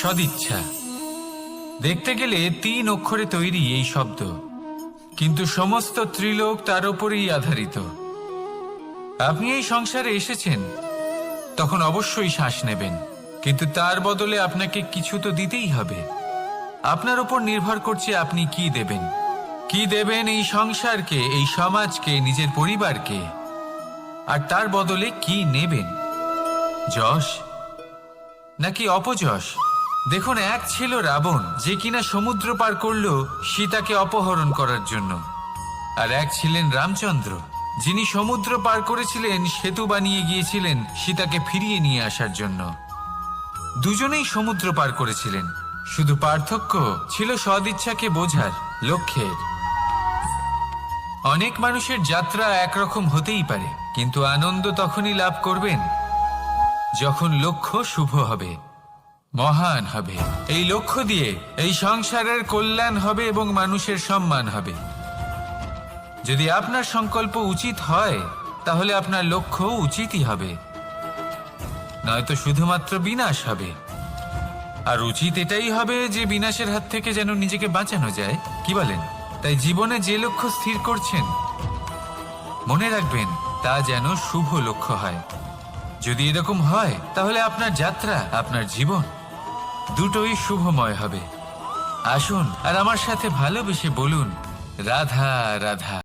সদিচ্ছা। দেখতে গেলে 3 অক্ষরে তৈরি এই শব্দ, কিন্তু সমস্ত ত্রিলোক তার উপরেই আধারিত। আপনি এই সংসারে এসেছেন, তখন অবশ্যই শ্বাস নেবেন, কিন্তু তার বদলে আপনাকে কিছু তো দিতেই হবে। আপনার উপর নির্ভর করছে আপনি কি দেবেন। কি দেবেন এই সংসারকে, এই সমাজকে, নিজের পরিবারকে, আর তার বদলে কি নেবেন? যশ নাকি অপযশ? দেখুন, এক ছিল রাবণ, যে কিনা সমুদ্র পার করল সীতাকে অপহরণ করার জন্য, আর এক ছিলেন রামচন্দ্র, যিনি সমুদ্র পার করেছিলেন, সেতু বানিয়ে গিয়েছিলেন সীতাকে ফিরিয়ে নিয়ে আসার জন্য। দুজনেই সমুদ্র পার করেছিলেন, শুধু পার্থক্য ছিল সদিচ্ছাকে বোঝার, লক্ষ্যের। অনেক মানুষের যাত্রা একরকম হতেই পারে, কিন্তু আনন্দ তখনই লাভ করবেন যখন লক্ষ্য শুভ হবে, মহান হবে। এই লক্ষ্য দিয়ে এই সংসারের কল্যাণ হবে এবং মানুষের সম্মান হবে। যদি আপনার সংকল্প উচিত হয়, তাহলে আপনার লক্ষ্য উচিতই হবে, নয়তো শুধুমাত্র বিনাশ হবে। আর উচিত এটাই হবে যে বিনাশের হাত থেকে যেন নিজেকে বাঁচানো যায়, কি বলেন? তাই জীবনে যে লক্ষ্য স্থির করছেন, মনে রাখবেন তা যেন শুভ লক্ষ্য হয়। যদি এরকম হয়, তাহলে আপনার যাত্রা, আপনার জীবন দুটোই শুভময় হবে। আসুন আর আমার সাথে ভালোবেসে বলুন, রাধা রাধা।